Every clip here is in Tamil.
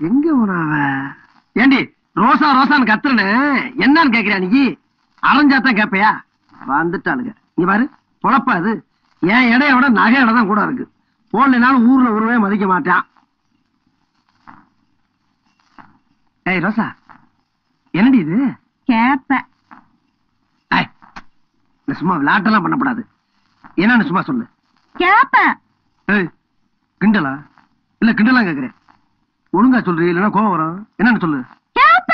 எங்க போனாவ? ஏண்டி ரோசா ரோசான்னு கத்துறனு என்னன்னு கேக்குறியா? நீ அரைஞ்சாத்தான் கேப்பையா? வந்துட்டாளுங்க. நீ பாரு பொழப்பா அது. என் இடைய விட நகை இடம் தான் கூட இருக்கு. போடலனாலும் ஊர்ல ஒருவே மதிக்க மாட்டான். ஏய் ரோசா, என்னடி இது? கேப்ப. சும்மா விளையாட்டெல்லாம் பண்ணப்படாது. என்னன்னு சும்மா சொல்லு. கேப்ப. ஏய் கிண்டலா? இல்ல கிண்டலாம் கேக்குறேன். ஒழுங்கா சொல்றீ, இல்லன்னா கோவம் வரும். என்னன்னு சொல்லு. கேப்ப.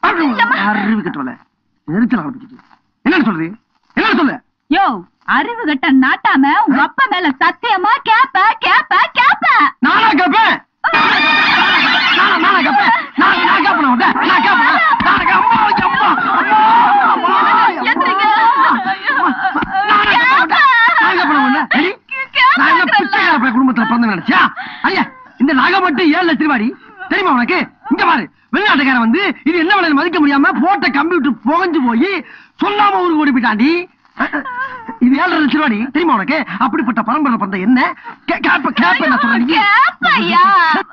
அறிவு கட்டவல நெரிச்சல் ஆரம்பிச்சிட்டு. என்னன்னு சொல்றீ? என்னன்னு சொல்லு. யோ, அறிவு கட்ட நாட்டாம உங்க அப்பா மேல சத்தியமா கேப்ப கேப்ப கேப்ப. நானா கேப்பேன்? நானா கேப்பேன்? நான் கேப்பேன் உன்ட. நான் கேப்பேன். நான் கேப்பேன். அம்மா எந்திரிங்க. குடும்பத்துல பிறந்த நினைச்சியா? ஐயா, இந்த நகை மட்டும் 7 லட்சம் ரூபாய் தெரியுமா உனக்கு? இங்க பாரு, வெளிநாட்டுக்காரன் வந்து இது என்ன விலை மதிக்க முடியாம போட்ட கம்ப்யூட்டர் புகஞ்சு போய் சொல்லாம ஊருக்கு ஓடி போயிட்டாண்டி. இது 7 லட்சம் ரூபாய் தெரியுமா உனக்கு? அப்படிப்பட்ட பரம்பரை பண்ற என்ன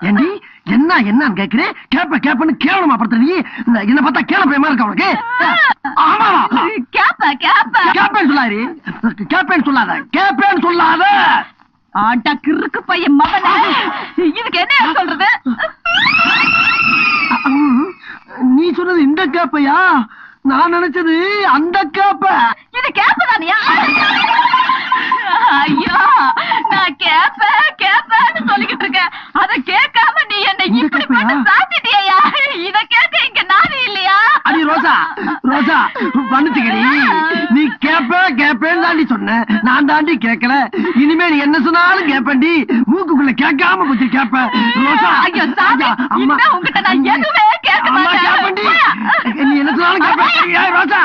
ஏண்டி என்ன என்னன்னு கேக்குறேன். கேப்பன்னு கேவலமா படுத்த நீ. என்ன பார்த்தா கேள பயமா இருக்கா உனக்கு? ஆமாவா? கேப்பேன்னு சொல்லாரு. கேப்பேன்னு சொல்லாத. கேப்பேன்னு சொல்லாத. ஆட்டா கிறுக்கு பையன் மகனே, இதுக்கு என்ன சொல்றது? நீ சொன்னது இந்த கேப்பையா? நான் நினைச்சது அந்த கேப்ப. இது கேப்பதானியா? ஐயோ, நான் கேப்பேன்னு சொல்லிக்கிட்டு இருக்கேன். அத கேட்காம நீ என்ன இப்படி பண்ண சாத்திட்டியா? இத கேட்க இங்க நாதி இல்லையா? அடி ரோசா, ரோசா பண்ணுச்சுக்கடி. நீ கேப்பேன்னு தாண்டி சொன்ன. நான் தாண்டி கேட்கல. இனிமே நீ என்ன சொன்னாலும் கேப்பண்டி. மூக்குக்குள்ள கேட்காம போச்சு கேப்ப. ரோசா, ஐயோ சாமி, அம்மா உங்ககிட்ட நான் எதுவுமே கேட்க மாட்டேன். நீ என்ன சொன்னாலும் கேப்ப. ரோசா,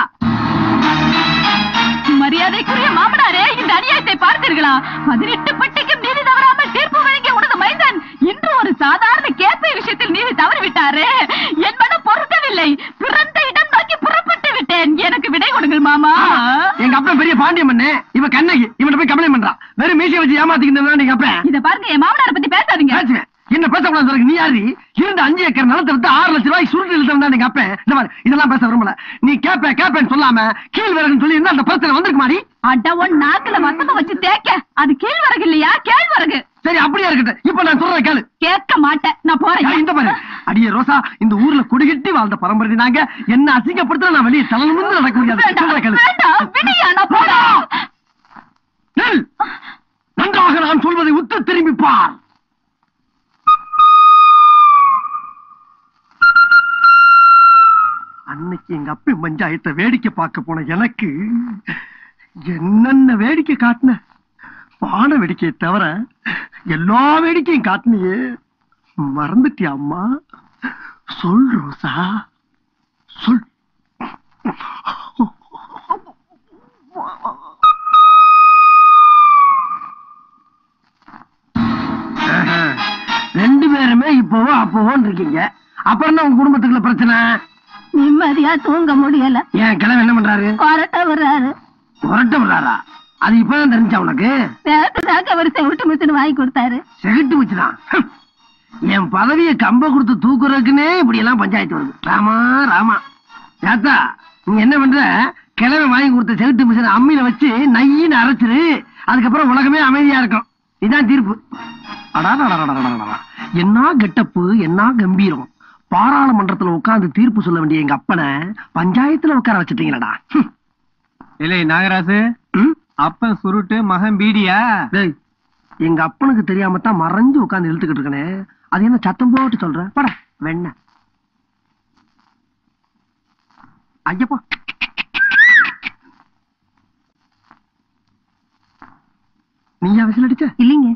மரியாதைக்குரிய மாமனாரே, இந்த அநியாயத்தை பார்த்தீர்களா? 18 பட்டிக்கும் நீதி தவறாமல் தீர்ப்பு வழங்கிய உனது மைந்தன் இன்று ஒரு சாதாரண கேப்பை விஷயத்தில் நீதி தவறிவிட்டாரே. என் மனம் பொறுக்கவில்லை. பிறந்த இடம் நோக்கி புறப்பட்டு விட்டேன். எனக்கு விடை கொடுங்கள் மாமா. எங்க அப்பா பெரிய பாண்டியம் பண்ணு. இவ கண்ணகி. இவனை போய் கம்ப்ளைண்ட் பண்றான். வெறும் மீசையை வச்சு ஏமாத்திக்கிட்டு எங்க அப்பா. இத பாருங்க, என் மாமனாரை பத்தி பேசாதீங்க. என்ன பேசக்கூடாது? நீ யாரு? இருந்த 5 ஏக்கர் நிலத்தை விட்டு 6 லட்சம் ரூபாய் சுருட்டு இழுத்தவன் எங்க அப்ப. இந்த மாதிரி இதெல்லாம் பேச விரும்பல. நீ கேப்பேன்னு சொல்லாம கீழ் விறகுன்னு சொல்லி இருந்தா அந்த பிரச்சனை வந்திருக்கு மாதிரி. அட உன் நாக்குல வசம்ப வச்சு தேக்க. அது கீழ் வரகு இல்லையா, கேழ்வரகு. சரி, அப்படியே இருக்கட்டும். இப்ப நான் சொல்றேன் கேளு. கேட்க மாட்டேன், நான் போறேன். இந்த பாரு, அடியே ரோசா, இந்த ஊர்ல குடிகட்டி வாழ்ந்த பரம்பரை நாங்க. என்ன அசிங்கப்படுத்த நான் வெளியே தலைமுந்து நடக்க முடியாது. நன்றாக நான் சொல்வதை உத்து திரும்பிப்பார். அன்னைக்கு எங்க அப்பா பஞ்சாயத்தை வேடிக்கை பார்க்க போன எனக்கு என்னென்ன வேடிக்கை காட்டின? பான வேடிக்கையை தவிர எல்லா வேடிக்கையும் காட்டினியே. மறந்துட்டியா அம்மா? சொல் ரோசா, சொல். ரெண்டு பேருமே இப்போவோ அப்போவோன்னு இருக்கீங்க. அப்புறம் தான் உங்க குடும்பத்துக்குள்ள பிரச்சனை. நிம்மதியா தூங்க முடியல. என் கிழமை என்ன பண்றாரு? கொரட்ட விடுறாரு. கொரட்ட விடுறாரா? அது இப்பதான் தெரிஞ்சா உனக்கு? அவர் செவிட்டு மிஷின் வாங்கி கொடுத்தாரு. செவிட்டு மிஷினா? என் பதவியை கம்ப கொடுத்து தூக்குறதுக்குன்னே இப்படி எல்லாம் பஞ்சாயத்து வருது. ராமா ராமா. ஏத்தா, நீ என்ன பண்ற? கிழமை வாங்கி கொடுத்த செவிட்டு மிஷின் அம்மியில வச்சு நையின்னு அரைச்சிரு. அதுக்கப்புறம் உலகமே அமைதியா இருக்கும். இதான் தீர்ப்பு. என்ன கெட்டப்பு, என்ன கம்பீரம். பாராளுமன்றத்துல உட்கார்ந்து தீர்ப்பு சொல்ல வேண்டிய எங்க அப்பனை பஞ்சாயத்துல உட்கார வச்சுட்டீங்களடா. இல்லை நாகராசு, அப்பன் சுருட்டு மகன் பீடியா? எங்க அப்பனுக்கு தெரியாம தான் மறைஞ்சு உட்கார்ந்து இழுத்துக்கிட்டு இருக்கனே. அது என்ன சத்தம் போட்டு சொல்ற? பட வெண்ண ஐயப்பா. நீயா விசில் அடிச்ச? இல்லைங்க.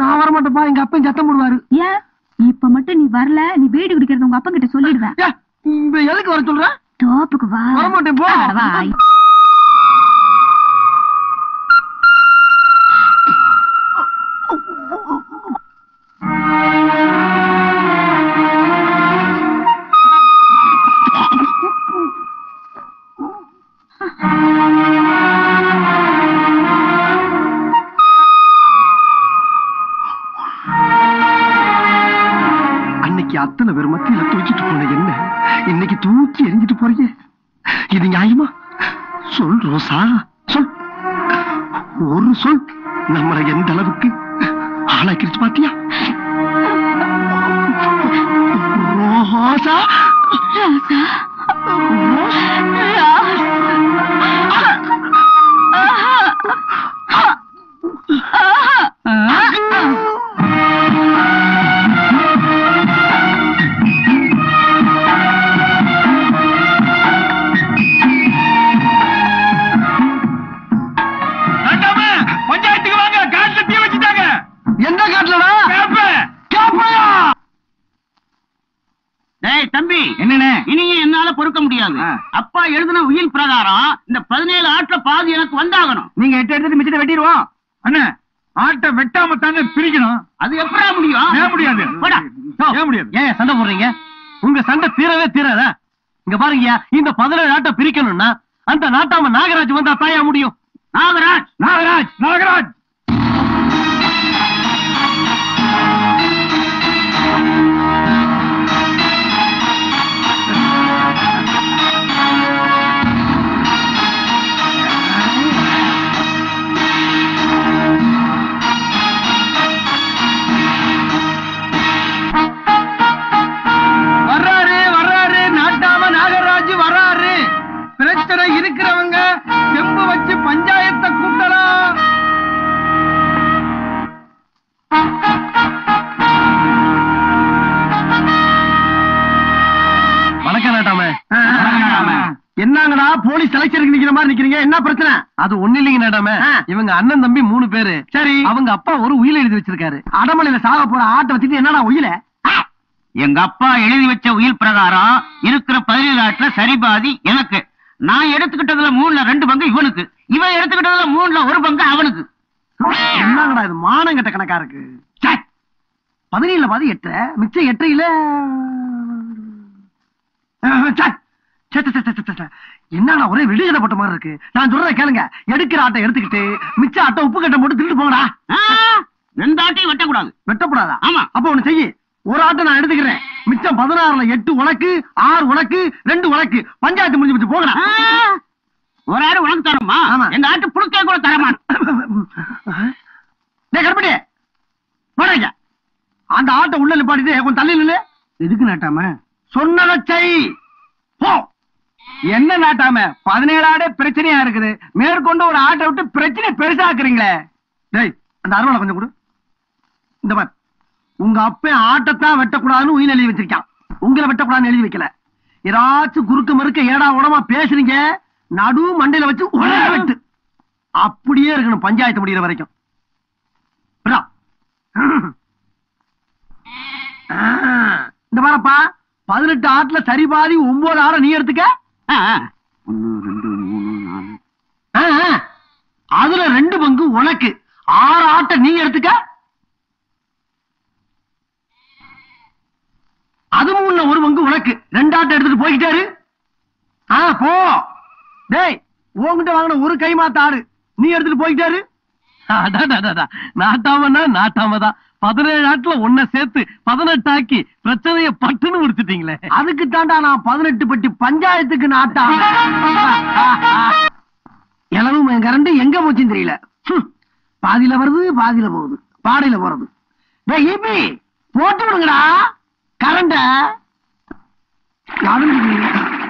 நான் வரமாட்டேப்பா, எங்க அப்பன் சத்தம் போடுவாரு. ஏன் இப்ப மட்டும் நீ வரல, நீ பீடி குடிக்கிறது உங்க அப்பா கிட்ட சொல்லிடுவேன். எதுக்கு வர சொல்ற? தோப்புக்கு வா. வரமாட்டேன் போ. வா. அன்னைக்கு அத்தனை பேர் மத்தியில தூக்கிட்டு போன என்ன இன்னைக்கு தூக்கி எரிஞ்சிட்டு போறீங்க? இது நியாயமா? சொல் ரோசா, சொல். ஒரு சொல் நம்மளை எந்த அளவுக்கு ஆளாக்கிருச்சு பாத்தியா? ரோசா, தம்பி என்ன இனியும் என்னால பொறுக்க முடியாது. அப்பா எழுதின உயில் பிரகாரம் இந்த 17 ஆட்டுல பாதி எனக்கு வந்தாகணும். நீங்க 8 எடுத்துட்டு மிச்சத்தை வெட்டிடுவோம். அண்ணா, ஆட்டை வெட்டாம தானே பிரிக்கணும். அது எப்படா முடியும்? ஏன் முடியாது? ஏன் முடியாது? ஏன் சண்டை போடுறீங்க? உங்க சண்டை தீரவே தீராதா? இங்க பாருங்கயா, இந்த 17 ஆட்டை பிரிக்கணும்னா அந்த நாட்டாம நாகராஜ் வந்தா தாயா முடியும். நாகராஜ் நாகராஜ் நாகராஜ் இருக்கிறவங்க செம்பு வச்சு பஞ்சாயத்தை கூட்டலாம். வணக்கம் நாட்டாம. என்னங்கடா போலீஸ் செலக்ஷனுக்கு நிக்கிற மாதிரி நிக்கிறீங்க? என்ன பிரச்சனை? அது ஒண்ணு இல்லைங்க நாட்டாம. இவங்க அண்ணன் தம்பி 3 பேரு. சரி, அவங்க அப்பா ஒரு உயில எழுதி வச்சிருக்காரு. அடமலையில சாக போற ஆட்டை வச்சுட்டு என்னடா உயில? எங்க அப்பா எழுதி வச்ச உயில் பிரகாரம் இருக்கிற 17 ஆட்டுல சரிபாதி எனக்கு. நான் எடுத்துக்கிட்டதுல 3ல 2 பங்கு இவனுக்கு, இவன் எடுத்துக்கிட்டதுல 3ல 1 பங்கு அவனுக்கு. என்னங்கடா இது மானங்கட்ட கணக்கா இருக்கு. 17ல பாதி 8, மிச்சம் 8ல என்னடா ஒரே வெளியிடப்பட்ட மாதிரி இருக்கு. நான் சொல்றத கேளுங்க. எடுக்கிற ஆட்டை எடுத்துக்கிட்டு மிச்ச ஆட்டை உப்பு கட்ட போட்டு திருட்டு போங்கடா. 2 ஆட்டையும் வெட்டக்கூடாது. வெட்டக்கூடாதா? ஆமா. அப்ப ஒண்ணு செய்யு, ஒரு ஆட்டை நான் எடுத்துக்கிறேன், மிச்சம் 16ல 8 உனக்கு, 6 உனக்கு, 2 உனக்கு. பஞ்சாயத்து முடிஞ்சு வச்சு போகலாம். ஒரு ஆடு உனக்கு தரமா? எங்க ஆட்டு புழுக்கே கூட தரமான். கருப்பட்டி போடாங்க. அந்த ஆட்டை உள்ள நிப்பாட்டிட்டு கொஞ்சம் தள்ளி நில்லு. எதுக்கு நாட்டாம? சொன்னதை செய். போ. என்ன நாட்டாம, 17 ஆடே பிரச்சனையா இருக்குது. மேற்கொண்டு ஒரு ஆட்டை விட்டு பிரச்சனை பெருசாக்குறீங்களே. டேய், அந்த அருவாளை கொஞ்சம் கொடு. இந்த மாதிரி உங்க அப்ப ஆட்டத்தான் வெட்டக்கூடாதுன்னு உயிர் எழுதி வச்சிருக்கான். உங்களை வெட்டக்கூடாதுன்னு எழுதி வைக்கல. ஏதாச்சும் குறுக்க மறுக்க ஏடா உடமா பேசுறீங்க, நடு மண்டையில வச்சு உடனே வெட்டு. அப்படியே இருக்கணும் பஞ்சாயத்து முடிகிற வரைக்கும். இந்த பாரப்பா, 18 ஆட்டுல சரி பாதி 9 ஆடை நீ எடுத்துக்க. 1 2 3 4. அதுல 2 பங்கு உனக்கு, 6 ஆட்டை நீ எடுத்துக்க. அதுவும் 1 பங்கு உனக்கு, 2 ஆட்டை எடுத்துட்டு போய்கிட்டாரு. போ. டேய், உன்கிட்ட வாங்கின ஒரு கை மாத்த ஆடு நீ எடுத்துட்டு போய்கிட்டாரு. நாட்டாமன்னா நாட்டாமதான். 17 ஆட்டுல ஒன்ன சேர்த்து 18 ஆக்கி பிரச்சனைய பட்டுன்னு முடிச்சுட்டீங்களே. அதுக்கு தாண்டா நான் 18 பட்டி பஞ்சாயத்துக்கு நாட்டா. இளவும் கரண்டு எங்க போச்சுன்னு தெரியல. பாதியில வருது, பாதியில போகுது, பாடையில போறது. டேய் ஈபி, போட்டு விடுங்கடா கரண்ட.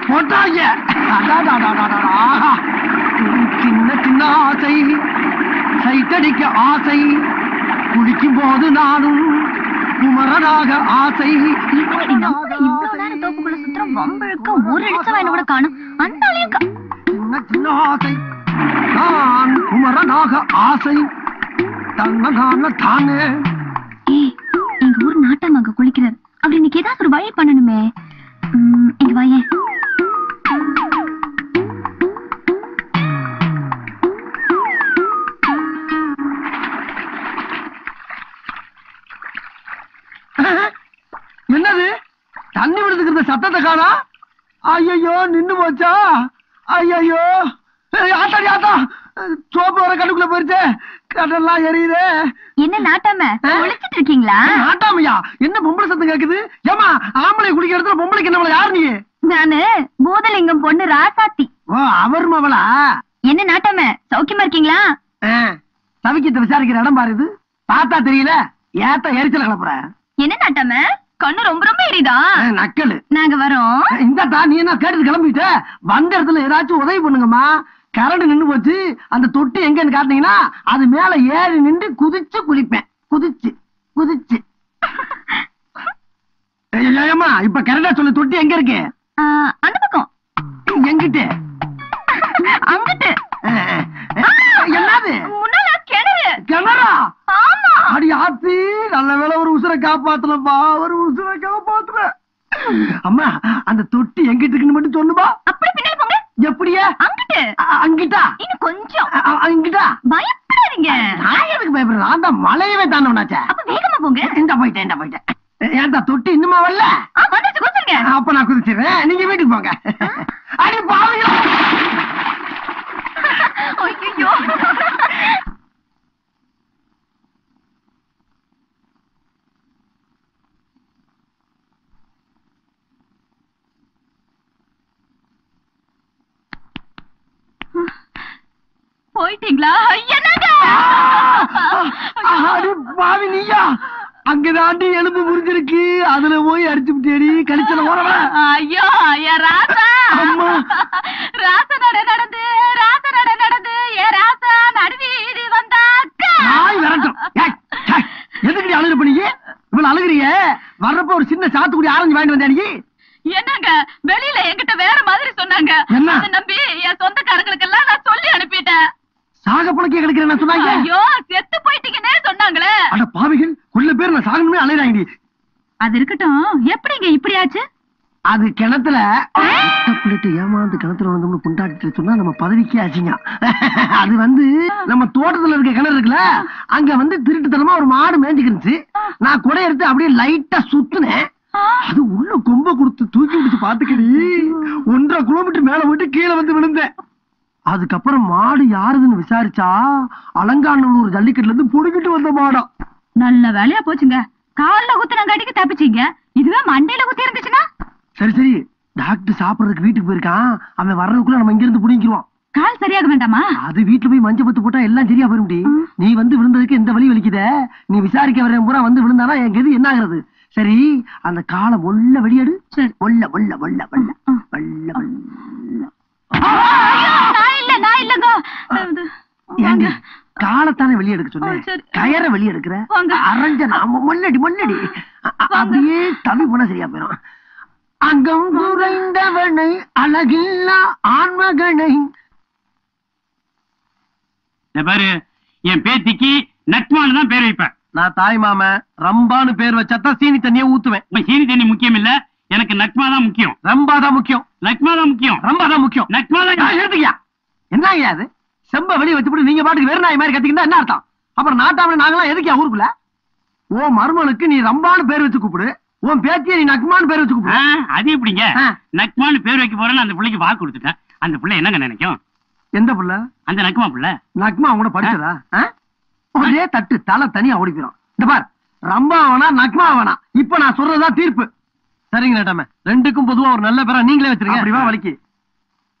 போட்டாங்க. சின்ன சின்ன ஆசை, சைட்டடிக்க ஆசை, குளிக்கும் போது நானும் குமரனாக ஆசை. இவ்வளவு நேரம் தோப்புக்குள்ள சுத்தம் வம்பழுக்க ஒரு இடிச்சவன் கூட காணும். அந்த சின்ன சின்ன ஆசை, நான் குமரனாக ஆசை, தங்க தானே என்னது தண்ணி விடுதுக்கிற சத்தத்தை காணா? ஐயோ நின்னு போச்சா? ஐயோ ஆத்தாடி ஆத்தா, சோப்பு வர கண்ணுக்குள்ள போயிருச்சு, கடல்லாம் எரியுது. என்ன நாட்டாம குளிச்சிட்டு இருக்கீங்களா? நாட்டாமையா? என்ன பொம்பளை சத்தம் கேக்குது? ஏமா ஆம்பளை குளிக்கிற இடத்துல பொம்பளைக்கு என்ன யாரு நீ? நானு பூதலிங்கம் பொண்ணு ராசாத்தி. ஓ அவர் மவளா? என்ன நாட்டாம சௌக்கியமா இருக்கீங்களா? சவிக்கத்தை விசாரிக்கிற இடம் பாரு இது. பார்த்தா தெரியல ஏத்த எரிச்சல கிளப்புற. என்ன நாட்டாம கண்ணு ரொம்ப ரொம்ப எரியுதா? நக்கலு. நாங்க வரோம். இந்தா நீ என்ன கேட்டு கிளம்பிட்ட? வந்த இடத்துல ஏதாச்சும் உதவி பண்ணுங்கம்மா. கரண்ட் நின்னு போச்சு. அந்த தொட்டி எங்கன்னு காட்டினீங்கன்னா அது மேல ஏறி நின்று குதிச்சு குளிப்பேன். குதிச்சு குதிச்சு. ஏமா இப்ப கரெக்டா சொல்லு, தொட்டி எங்க இருக்கு? அந்த பக்கம். எங்கிட்ட? அங்கிட்டு. என்னது? முன்னால கிணறு. கிணறா? ஆமா. அடி ஆத்தி, நல்ல வேளை ஒரு உசுரை காப்பாத்தலப்பா, ஒரு உசுரை காப்பாத்துற. அம்மா அந்த தொட்டி எங்கிட்டு இருக்குன்னு மட்டும் சொல்லுப்பா. அப்படி பின்னால போங்க. எப்படியா? அங்கிட்டு. அங்கிட்டா? இன்னும் கொஞ்சம். அங்கிட்டா? பயப்படாதீங்க. நான் எதுக்கு பயப்படுறேன்? நான் தான் மலையவே தாண்டவனாச்சே. அப்ப வேகமா போங்க. இந்த போயிட்டேன். ஏன்டா தொட்டி இன்னுமா வரல? வந்துச்சு, குதிச்சுங்க. அப்ப நான் குதிச்சிடுறேன், நீங்க வீட்டுக்கு போங்க. அடி பாவிங்களா! ஐயோ. போயிட்டீங்களா? என்னங்க? அடி பாவி நீயா? அங்கதாண்டி எலும்பு முறிஞ்சிருக்கு, அதுல போய் அடிச்சு விட்டேடி. கழிச்சல ஓரவ. ஐயோ ஐயா ராசா. அம்மா. ராசா நடந்து ஏ ராசா நடுவீதி வந்தாக்கா. நாய் விரட்டும். எதுக்கு அழுகு பண்ணீங்க? இவ்வளவு அழுகுறிய? வர்றப்ப ஒரு சின்ன சாத்துக்குடி ஆரஞ்சு வாங்கிட்டு வந்தேன். என்னங்க வெளியில என்கிட்ட வேற மாதிரி சொன்னாங்க. என்ன? அதை நம்பி என் சொந்தக்காரங்களுக்கு எல்லாம் நான் சொல்லி அனுப்பிட்டேன். சாக புலக்கே கிடைக்கிறேன் சொன்னாங்க. ஐயோ செத்து போயிட்டீங்கன்னே சொன்னாங்களே. அட பாவிகள், கொள்ள பேர் நான் சாகணும்னு அலையறாங்க. அது இருக்கட்டும், எப்படிங்க இப்படி ஆச்சு? அது கிணத்துல புள்ளிட்டு ஏமாந்து கிணத்துல வந்து புண்டாட்டி சொன்னா நம்ம பதவிக்கே ஆச்சுங்க. அது வந்து நம்ம தோட்டத்துல இருக்க கிணறு இருக்குல்ல, அங்க வந்து திருட்டுத்தனமா ஒரு மாடு மேய்ஞ்சுக்கிருந்துச்சு. நான் குடை எடுத்து அப்படியே லைட்டா சுத்துனேன். அது உள்ள கொம்ப கொடுத்து தூக்கி விடுச்சு. பாத்துக்கடி, 1.5 கிலோமீட்டர் மேல விட்டு கீழே வந்து விழுந்தேன். அதுக்கப்புறம் மாடு யாருதுன்னு விசாரிச்சா அலங்காநல்லூர் ஜல்லிக்கட்டுல இருந்து புடுங்கிட்டு வந்த மாடம். நல்ல வேலையா போச்சுங்க. கால்ல குத்துனங்காட்டிக்கு தப்பிச்சீங்க. இதுவே மண்டையில குத்தி இருந்துச்சுன்னா? சரி டாக்டர் சாப்பிடறதுக்கு வீட்டுக்கு போயிருக்கான். அவன் வர்றதுக்குள்ள நம்ம இங்க இருந்து புடிங்கிடுவோம். கால் சரியாக வேண்டாமா? அது வீட்டுல போய் மஞ்சள் பத்து போட்டா எல்லாம் சரியா போயிடும். நீ வந்து விழுந்ததுக்கு எந்த வலி வலிக்குத? நீ விசாரிக்க வரேன் பூரா வந்து விழுந்தானா என் கெது என்ன ஆகுறது? சரி அந்த காலை ஒல்ல வெளியெடு. ஒல்ல ஒல்ல ஒல்ல ஒல்ல ஒல்ல ஒல்ல. நான் இல்லங்க. ஏங்க காலத்தானே வெளியே எடுக்க சொன்னேன், கயரை வெளியே எடுக்கிற? அரஞ்ச நாம மொல்லடி மொல்லடி அப்படியே தவி போனா சரியா போயிடும். அங்கம் குறைந்தவனை அழகில்லா ஆன்மகனை. பாரு, என் பேத்திக்கு நட்மானு தான் பேர் வைப்பேன். நான் தாய் மாம ரம்பான்னு பேர் வச்சாதான் சீனி தண்ணியை ஊத்துவேன். சீனி தண்ணி முக்கியம் இல்ல, எனக்கு நட்மா தான் முக்கியம். ரம்பா தான் முக்கியம். நட்மா தான் முக்கியம். ரம்பா தான் முக்கியம். நட்மா தான். எடுத்துக்கியா? என்ன அது? செம்ப வெளியே வச்சுட்டு நீங்க பாட்டுக்கு வெறும் நாய் மாதிரி கத்திக்கிட்டா என்ன அர்த்தம்? அப்புறம் நாட்டாம நாங்களாம் எதுக்கியா ஊருக்குள்ள? ஓ மருமனுக்கு நீ ரம்பான்னு பேர் வச்சு கூப்பிடு, உன் பேத்திய நீ நக்மான்னு பேர் வச்சு கூப்பிடு. அது எப்படிங்க? நக்மான்னு பேர் வைக்க போறேன்னு அந்த பிள்ளைக்கு வாக்கு கொடுத்துட்டேன். அந்த பிள்ளை என்னங்க நினைக்கும்? எந்த பிள்ளை? அந்த நக்மா பிள்ளை. நக்மா அவங்க படிச்சதா? ஒரே தட்டு தலை தனியா ஓடி போயிடும். இந்த பார், ரம்பா வேணா நக்மா வேணா, இப்ப நான் சொல்றதா தீர்ப்பு. சரிங்க நாட்டாம, ரெண்டுக்கும் பொதுவா ஒரு நல்ல பேரா நீங்களே வச்சிருக்கீங்க. அப்படிவா வலிக்கு.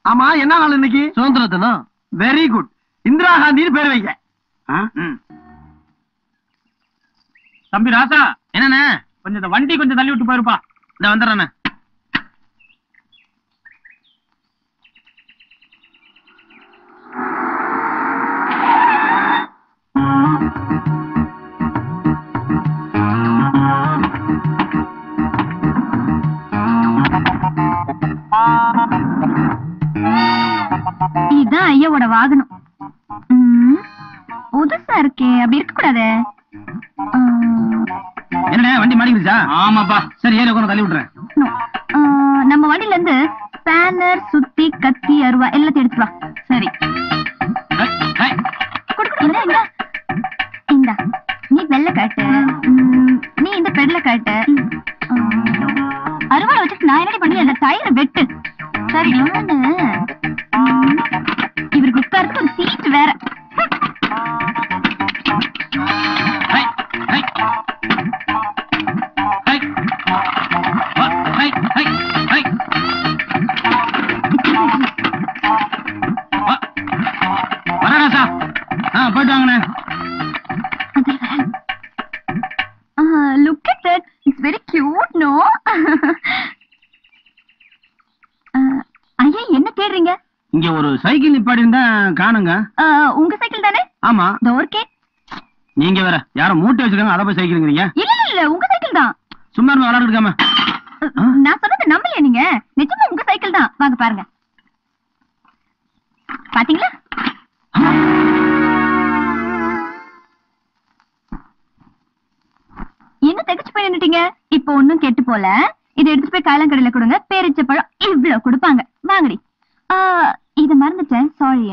ஆமா என்ன நாள் இன்னைக்கு? சுதந்திர தினம். Very good. இந்திரா காந்தின்னு பேர் வைக்க. தம்பி ராசா, என்னண்ணே? கொஞ்சம் இந்த வண்டி கொஞ்சம் தள்ளி விட்டு போயிருப்பா. இந்த வந்துடுறேண்ணே. இதுதான் ஐயாவோட வாகனம். புதுசா இருக்கே, அப்படி இருக்க கூடாது. என்ன வண்டி மாடிக்கிடுச்சா? ஆமாப்பா. சரி ஏழு கொஞ்சம் தள்ளி விட்டுறேன். நம்ம வண்டில இருந்து ஸ்பேனர், சுத்தி, கத்தி, அருவா எல்லாத்தையும் எடுத்துவா. சரி இந்த நீ வெள்ள காட்டு, நீ இந்த பெடல காட்டு, சைக்கிள் நிப்பாடி இருந்தா காணுங்க. உங்க சைக்கிள் தானே? ஆமா. டோர்கே. நீங்க வேற யாரும் மூட்டை வச்சிருக்காங்க, அத போய் சைக்கிள்ங்கறீங்க. இல்ல உங்க சைக்கிள் தான். சும்மா விளையாட இருக்காம. நான் சொன்னது நம்பலையா நீங்க? நிஜமா உங்க சைக்கிள் தான். வாங்க பாருங்க. பாத்தீங்களா? என்ன தகச்சு போய் நின்னுட்டீங்க? இப்போ ஒண்ணும் கெட்டு போல. இதை எடுத்துட்டு போய் காயலாங்கடையில கொடுங்க. பேரிச்ச பழம் இவ்வளவு கொடுப்பாங்க. வாங்கடி. இத மறந்துட்டேன், சாரி.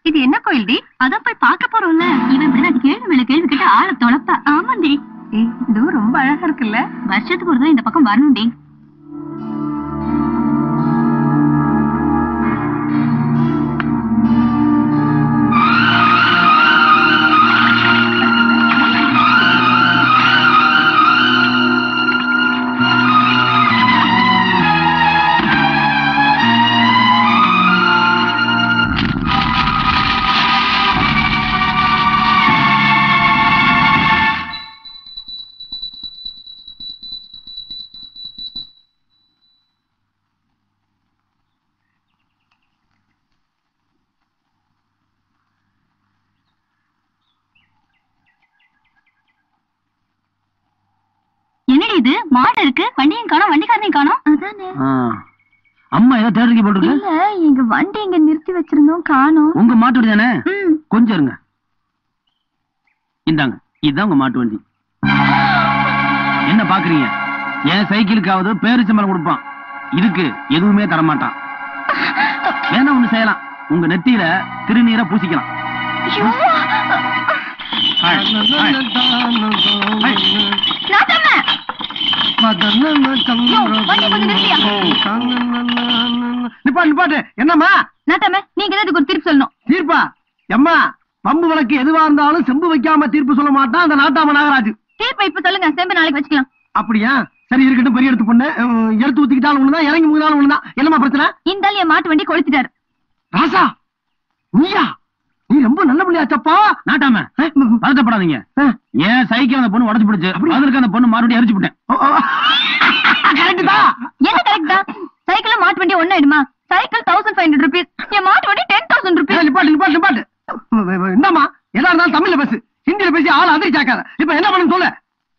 இது என்ன கோயில்டி? அதான் போய் பார்க்க போறோம்ல. இவன் இப்படிதான் கேள்வி மேல கேள்வி கேட்டு ஆள தொலைப்பா. ஆமாண்டி. இது ரொம்ப அழகா இருக்குல்ல. வருஷத்துக்கு ஒரு தான் இந்த பக்கம் வரணும்டி. இது மாடு இருக்கு, வண்டியும் காணோம், வண்டிக்காரனையும் காணோம். அதானே. அம்மா ஏதோ தேடுறீங்க போட்டுருக்கு. இல்ல, எங்க வண்டி இங்க நிறுத்தி வச்சிருந்தோம், காணோம். உங்க மாட்டு வண்டி தானே? கொஞ்சம் இருங்க. இந்தாங்க, இதுதான் உங்க மாட்டு வண்டி. என்ன பாக்குறீங்க? என் சைக்கிளுக்காவது பேரிச்சம்பளம் கொடுப்பான், இதுக்கு எதுவுமே தரமாட்டான். வேணா ஒண்ணு செய்யலாம், உங்க நெத்தியில திருநீரை பூசிக்கலாம். என்னம்மா நீங்க ஒரு தீர்ப்பு சொல்லணும். தீர்ப்பா? எம்மா, பம்பு வழக்கு எதுவா இருந்தாலும் செம்பு வைக்காம தீர்ப்பு சொல்ல மாட்டான் அந்த நாட்டாம நாகராஜ். தீர்ப்பை இப்ப சொல்லுங்க, செம்பு நாளைக்கு வச்சுக்கலாம். அப்படியா? சரி இருக்கட்டும், பெரிய எடுத்து பொண்ணு. எடுத்து ஊத்திக்கிட்டாலும் ஒண்ணுதான், இறங்கி முன்னாலும் ஒண்ணுதான். என்னமா பிரச்சனை? இந்த என் மாட்டு வண்டி கொளுத்திட்டாரு. ராசா, நீயா? நீ ரொம்ப நல்ல பிள்ளையாச்சப்பா. நாட்டாம பதட்டப்படாதீங்க. ஏன் சைக்கிள் அந்த பொண்ணு உடச்சு பிடிச்சு, அதற்கு அந்த பொண்ணு மாறுபடி அரிச்சு விட்டேன். என்ன கரெக்ட் தான்? சைக்கிள் மாட்டு வண்டி ஒண்ணாயிடுமா? சைக்கிள் 1500 ரூபீஸ், என் மாட்டு வண்டி 10,000 ரூபீஸ். நிப்பாட்டு. என்னம்மா, எதா இருந்தாலும் தமிழ்ல பேசு, ஹிந்தியில பேசி ஆள் அதிர்ச்சாக்காத. இப்ப என்ன பண்ணு சொல்ல?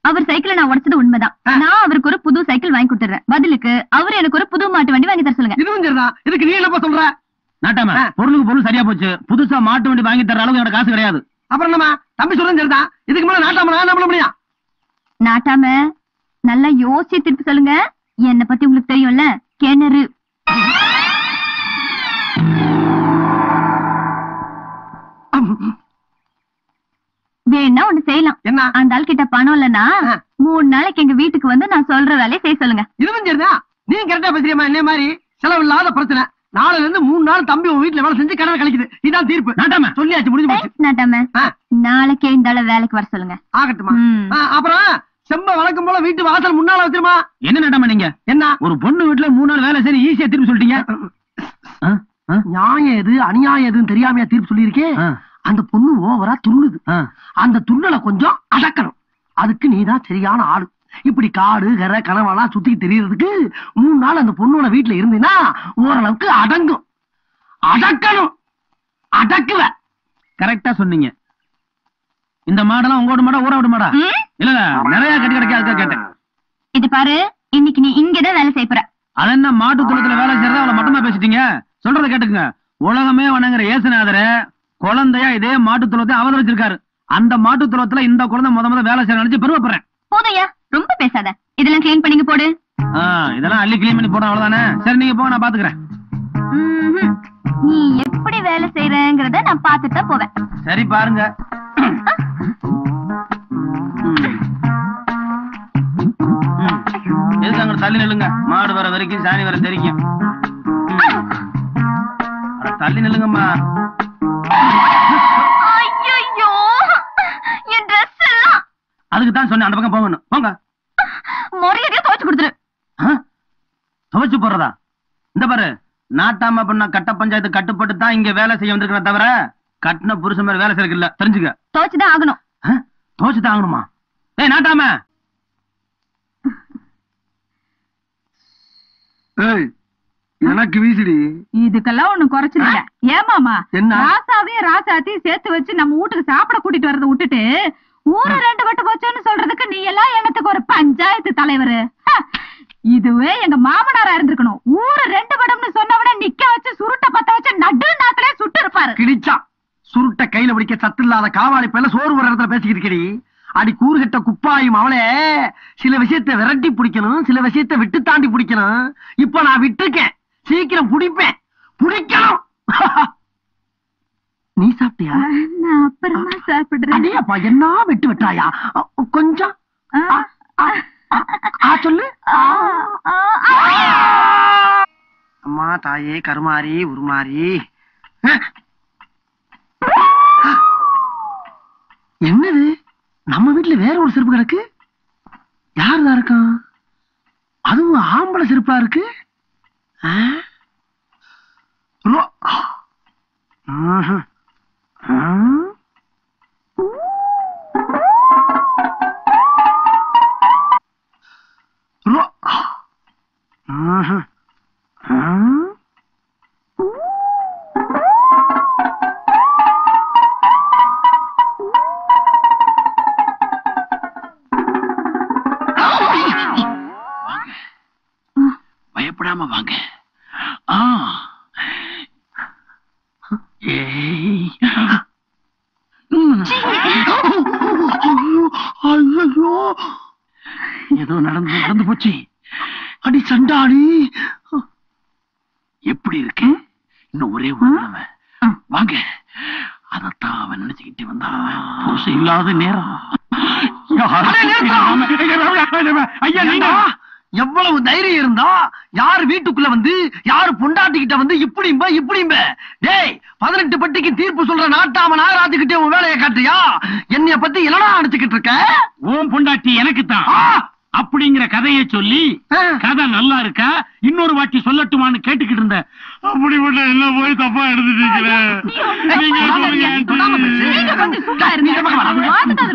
அவர் சைக்கிளை நான் உடைச்சது உண்மைதான். நான் அவருக்கு ஒரு புது சைக்கிள் வாங்கி கொடுத்துறேன். பதிலுக்கு அவர் எனக்கு ஒரு புது மாட்டு வண்டி வாங்கி தர சொல்லுங்க. இதுவும் சரிதான். இதுக்கு நீ என்னப்பா சொல்ற? நாட்டாம, பொருளுக்கு பொருள் சரியா போச்சு. புதுசா மாட்டு வண்டி வாங்கி தர அளவுக்கு என்னோட காசு கிடையாது. அப்புறம் என்னமா தம்பி சொல்றது சரிதான். இதுக்கு மேல நாட்டாம நான் என்ன பண்ண முடியும்? நாட்டாம நல்லா யோசிச்சு திருப்பி சொல்லுங்க. என்னை பத்தி உங்களுக்கு தெரியும்ல, கிணறு. வேணா ஒண்ணு செய்யலாம். என்ன? அந்த ஆள் கிட்ட பணம் இல்லன்னா 3 நாளைக்கு எங்க வீட்டுக்கு வந்து நான் சொல்ற வேலையை செய்ய சொல்லுங்க. இதுவும் சரிதான். நீ கரெக்டா பேசுறியம்மா. என்ன மாதிரி செலவில்லாத பிரச்சனை. நாளைல இருந்து 3 நாள் தம்பி உன் வீட்டுல வேலை செஞ்சு கடனை கழிக்குது. இதான் தீர்ப்பு. நாட்டாம சொல்லியாச்சு, முடிஞ்சு போச்சு. நாட்டாம நாளைக்கே இந்த ஆள வேலைக்கு வர சொல்லுங்க. ஆகட்டுமா? அப்புறம் செம்ப வழக்கம் போல வீட்டு வாசல் முன்னால வச்சிருமா. என்ன நாட்டாம நீங்க? என்ன ஒரு பொண்ணு வீட்டுல 3 நாள் வேலை சரி ஈஸியா தீர்ப்பு சொல்லிட்டீங்க. நியாயம் எது அநியாயம் எதுன்னு தெரியாமையா தீர்ப்பு சொல்லியிருக்கேன். அந்த பொண்ணு ஓவரா துள்ளுது. அந்த துள்ளலை கொஞ்சம் அடக்கணும். அதுக்கு நீதான் சரியான ஆளு. இப்படி காடு கரை கனவெல்லாம் சுத்தி தெரியறதுக்கு 3 நாள் அந்த பொண்ணோட வீட்டுல இருந்தீங்கன்னா ஓரளவுக்கு அடங்கும். அடக்கணும், அடக்குவ. கரெக்டா சொன்னீங்க. இந்த மாடெல்லாம் உங்களோட மாடா ஊற விட மாடா? இல்ல நிறைய கட்டி கிடைக்க கேட்டேன். இது பாரு, இன்னைக்கு நீ இங்கதான் வேலை செய்ய போற. அது என்ன மாட்டு தொழுத்துல வேலை செய்யறதா அவளை மட்டமா பேசிட்டீங்க? சொல்றத கேட்டுங்க. உலகமே வணங்குற ஏசுநாதர குழந்தையா இதே மாட்டு தொழுவத்தை அவதரிச்சிருக்காரு. அந்த மாட்டு தொழுவத்துல இந்த குழந்தை முத வேலை செய்ய நினைச்சு பெருமைப்படுறேன். போதையா, ரொம்ப பேசாத. இதெல்லாம் கிளீன் பண்ணிங்க போடு. இதெல்லாம் அள்ளி கிளீன் பண்ணி போட அவ்வளவுதானே. சரி நீங்க போங்க, நான் பாத்துக்கிறேன். நீ எப்படி வேலை செய்யறங்கறத நான் பார்த்துட்டு தான் போவேன். சரி பாருங்க. எதுக்கு அங்க தள்ளி நில்லுங்க. மாடு வர வரைக்கும் சாணி வர தெரிக்கும். தள்ளி நில்லுங்கம்மா. ஐயோ, என் டிரஸ் எல்லாம். அதுக்கு தான் சொன்னேன், அந்த பக்கம் போகணும். போங்க. மொறையடியா துவைச்சு கொடுத்துரு. துவைச்சு போடுறதா? இந்த பாரு, நாட்டாம பண்ண கட்ட பஞ்சாயத்து கட்டுப்பட்டு தான் இங்க வேலை செய்ய வந்திருக்கிற தவிர கட்டின புருஷன் மாதிரி வேலை செய்யறதுக்கு இல்ல, தெரிஞ்சுக்க. தோச்சுதான் ஆகணும். தோச்சுதான் ஆகணுமா? ஏய் நாட்டாம, எனக்கு வீசிடி. இதுக்கெல்லாம் ஒண்ணும் குறைச்சல. ஏமாமா, என்ன? ராசாவையும் ராசாத்தையும் சேர்த்து வச்சு நம்ம வீட்டுக்கு சாப்பிட கூட்டிட்டு வரத விட்டுட்டு ஊரை ரெண்டு பட்டு போச்சோன்னு சொல்றதுக்கு நீ எல்லாம் என்னத்துக்கு ஒரு பஞ்சாயத்து தலைவரு? இதுவே எங்க மாமனாரா இருந்திருக்கணும். ஊரு ரெண்டு படம்னு சொன்னவன நிக்க வச்சு சுருட்ட பத்த வச்சு நடு நாக்கிலே சுட்டு இருப்பாரு. கிழிச்சா சுருட்ட கையில பிடிக்க சத்து இல்லாத காவாளி பேல சோறு ஒரு இடத்துல பேசிக்கிட்டு இருக்கடி. அடி கூறுகிட்ட குப்பாயும் அவளே, சில விஷயத்தை விரட்டி பிடிக்கணும், சில விஷயத்தை விட்டு தாண்டி பிடிக்கணும். இப்ப நான் விட்டுருக்கேன், சீக்கிரம் பிடிப்பேன், பிடிக்கணும். நீ சாப்பிட்டியா? நான் அப்புறமா சாப்பிடுறேன். அடேப்பா, என்ன வெட்டு வெட்டாயா? கொஞ்சம் சொல்லு. அம்மா தாயே கருமாரி உருமாரி. என்னது, நம்ம வீட்டுல வேற ஒரு செருப்பு கிடக்கு. யாருதான் இருக்கான்? அதுவும் ஆம்பளை செருப்பா இருக்கு. பயப்படாம வாங்க. ஏதோ நடந்து போச்சு. அடி சண்டாடி, எப்படி இருக்கு? இன்னும் ஒரே ஒரு தடவை வாங்க. அதத்தான் அவன் நினைச்சுக்கிட்டே வந்தா. புருஷன் இல்லாத நேரம். ஐயா, நீங்க எவ்வளவு தைரியம் இருந்தா யாரு வீட்டுக்குள்ள வந்து யாரு பொண்டாட்டிக்கிட்ட வந்து இப்படிம்ப டேய், 18 பட்டிக்கு தீர்ப்பு சொல்ற நாட்டாம நாகராஜுக்கிட்டே உன் வேலையை காட்டுறியா? என்னைய பத்தி என்னடா நினைச்சுக்கிட்டு இருக்க? ஓம் பொண்டாட்டி எனக்கு தான் அப்படிங்கிற கதையை சொல்லி கதை நல்லா இருக்கா இன்னொரு வாட்டி சொல்லட்டுமான்னு கேட்டுக்கிட்டு இருந்த. அப்படிப்பட்ட எல்லாம் போய் தப்பா எடுத்துட்டீங்களே.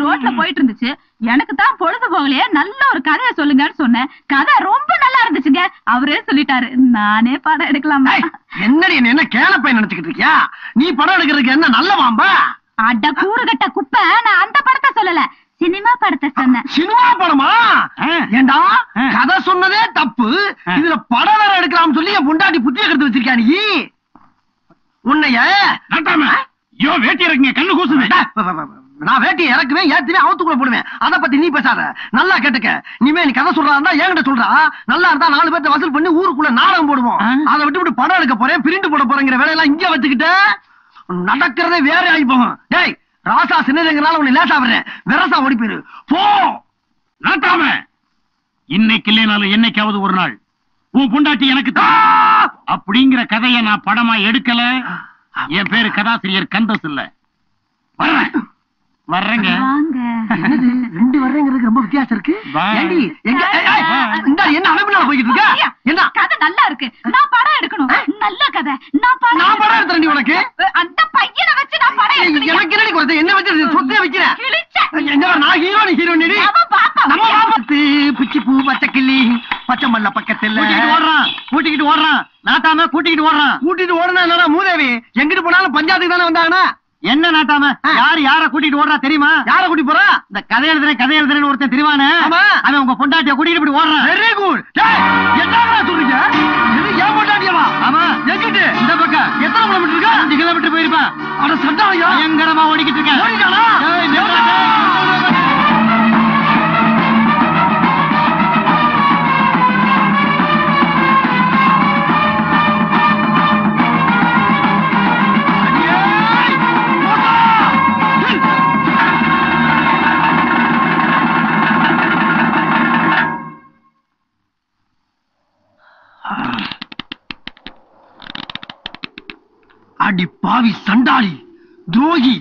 ரோட்ல போயிட்டு இருந்துச்சு, எனக்கு தான் பொழுது போகலையே, நல்ல ஒரு கதையை சொல்லுங்கன்னு சொன்னேன். கதை ரொம்ப நல்லா இருந்துச்சுங்க. அவரே சொல்லிட்டாரு, நானே படம் எடுக்கலாமா? என்னடி என்ன கேளப்பை நினைச்சுக்கிட்டு இருக்கியா? நீ படம் எடுக்கிறதுக்கு என்ன நல்ல வாம்பா? அட கூறுகட்ட குப்பை, நான் அந்த படத்தை சொல்லல, சினிமா படத்தை சொன்னேன். சினிமா படமா? ஏண்டா, கதை சொன்னதே தப்பு, இதுல படம் வேற எடுக்கலாம் சொல்லி என் பொண்டாட்டி புத்திய கருத்து வச்சிருக்கியா நீ? உன்னைய வேட்டி இறக்குங்க, கண்ணு கூசுது. நான் வேட்டியை இறக்குவேன், ஏத்துவேன், அவுத்துக்குள்ள போடுவேன். அதை பத்தி நீ பேசாத, நல்லா கேட்டுக்க. நீ கதை சொல்றா இருந்தா என்கிட்ட சொல்றா. நல்லா இருந்தா 4 பேர்த்த வசூல் பண்ணி ஊருக்குள்ள நாடகம் போடுவோம். அதை விட்டு படம் எடுக்க போறேன், பிரிண்ட் போட போறேங்கிற வேலையெல்லாம் இங்க வச்சுக்கிட்டு நடக்கிறதே வேற ஆகி போகும். டேய், ராசா சின்னதுங்கனால உன்னை லேசா வர்றேன், வெரசா ஓடி போயிரு போ. நாட்டாம, இன்னைக்கு இல்லைனாலும் என்னைக்காவது ஒரு நாள் உன் பொண்டாட்டி எனக்கு தான் அப்படிங்கிற கதையை நான் படமா எடுக்கல. என் பேரு கதாசிரியர் கந்தஸ் இல்ல. வர்றேங்க. என்னது 2 வர்றேங்கிறதுக்கு ரொம்ப வித்தியாசம் இருக்கு. ஏண்டி, என்ன அமைப்புல போய்கிட்டு இருக்க? என்ன கதை நல்லா இருக்கு, நான் படம் எடுக்கணும். நல்ல கதை, நான் படம் எடுத்துறேன். உனக்கு அந்த பையனை வச்சு நான் படம் எடுக்கணும். எனக்கு என்னடி குறைச்ச? என்ன வச்சு சொத்தை வைக்கிறேன்? நான் ஹீரோ, நீ ஹீரோ. நீ நம்ம பாப்பத்து பிச்சி பூ பச்சை கிள்ளி பச்சை மல்ல பக்கத்துல கூட்டிக்கிட்டு ஓடுறான். நாட்டாம கூட்டிக்கிட்டு ஓடுறான். கூட்டிட்டு ஓடுனா என்னடா மூதேவி? எங்கிட்டு போனாலும் பஞ்சாயத்துக்கு தானே வந்தாங்கன்னா என்ன நாட்டாம? யார கூட்டிட்டு ஓடுறா தெரியுமா? யார கூட்டி போறா? இந்த கதை எழுதுறேன்னு ஒருத்தன் தெரிவானே, அவன் உங்க பொண்டாட்டிய கூட்டிட்டு இப்படி ஓடுறான். Very good. என்ன சொல்றீங்க? இது ஏன் பொண்டாட்டியவா? ஆமா. எங்கிட்டு? இந்த பக்கம். எத்தனை கிலோமீட்டர் இருக்கு? 5 கிலோமீட்டர் போயிருப்பான். அட சட்டாயா, பயங்கரமா ஓடிக்கிட்டு இருக்கேன். ஓடிட்டானா? அடி பாவி, சண்டாளி, துரோகி,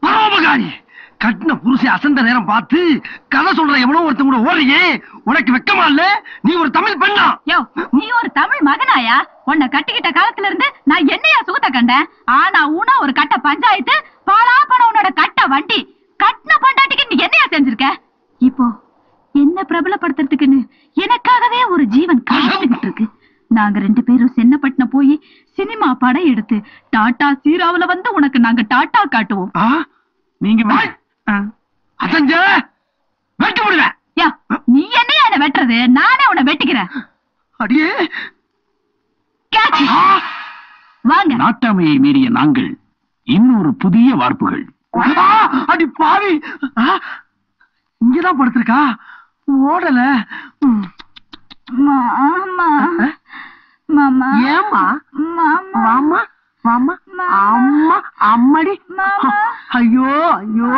பரோபகாரி, கட்டின புருஷை அசந்த நேரம் பார்த்து கதை சொல்ற எவனோ ஒருத்தன் கூட ஓடுறியே, உனக்கு வெக்கமா இல்ல? நீ ஒரு தமிழ் பெண்ணா? நீ ஒரு தமிழ் மகனாயா? உன்னை கட்டிக்கிட்ட காலத்துல இருந்து நான் என்னையா சுகத்தை கண்டேன். ஆனா உன ஒரு கட்ட பஞ்சாயத்து, பாலா பணம் உன்னோட கட்ட வண்டி. கட்டின பொண்டாட்டிக்கு நீ என்னையா செஞ்சிருக்க? இப்போ என்ன பிரபலப்படுத்துறதுக்குன்னு எனக்காகவே ஒரு ஜீவன் காத்துக்கிட்டு இருக்கு. நாங்க 2 பேரும் சென்னப்பட்டினம் போய் சினிமா படம் எடுத்து டாடா சீராவுல வந்து உனக்கு நாங்க டாட்டா காட்டுவோம். நீங்க அசஞ்ச வெட்ட முடியல. நீ என்னையா என்ன வெட்டுறது? நானே உன்னை வெட்டிக்கிறேன். அடியே வாங்க. நாட்டாமையை மீறிய நாங்கள் இன்னொரு புதிய வார்ப்புகள். அடி பாவி, இங்கதான் படுத்திருக்கா, ஓடல. மாமா மாமா ஏமா மாமா மாமா மாமா அம்மா அம்மடி. ஐயோ ஐயோ,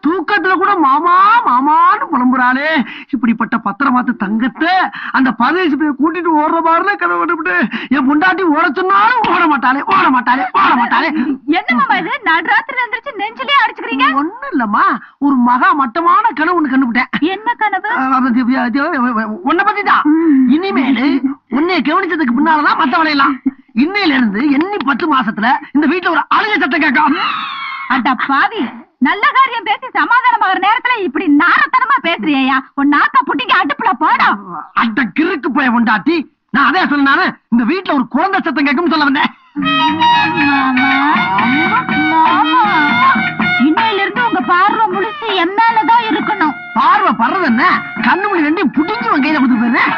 தூக்கத்துல கூட மாமா மாமான்னு புலம்புறாளே. இப்படிப்பட்ட பத்திரமாத்து தங்கத்தை அந்த பரதேசி போய் கூட்டிட்டு ஓடுற மாதிரி கனவு கண்டுபிட்டு என் பொண்டாட்டி ஓட சொன்னாலும் ஓட மாட்டாளே ஓட மாட்டாளே ஓட மாட்டாளே. என்ன மாமா இது? நான் ராத்திரி எந்திரிச்சு நெஞ்சிலே அடிச்சுக்கிறீங்க. ஒண்ணு இல்லம்மா, ஒரு மகா மட்டமான கனவு ஒண்ணு கண்டுபிட்டேன். என்ன கனவு? உன்னை பத்தி தான். இனிமேலு உன்னைய கவனிச்சதுக்கு பின்னாலதான் மத்த வளையலாம். இன்னையில இருந்து எண்ணி 10 மாசத்துல இந்த வீட்டுல ஒரு அழுகை சத்தம் கேட்கும். அட பாவி, நல்ல காரியம் பேசி சமாதானமாகற நேரத்துல இப்படி நாரத்தனமா பேசுறியா? உன் நாக்க புட்டிங்க அடுப்புல போடா. அட கிறுக்கு போய் பொண்டாட்டி, நான் அதே சொன்னானே, இந்த வீட்டுல ஒரு குழந்தை சத்தம் கேட்கும் சொல்ல வந்தேன். இன்னையில இருந்து உங்க பார்வை முழுசு என் மேலதான் இருக்கணும். பார்வை படுறது என்ன, கண்ணு மணி 2 புடிஞ்சு கையில கொடுத்து போயிருந்தேன்.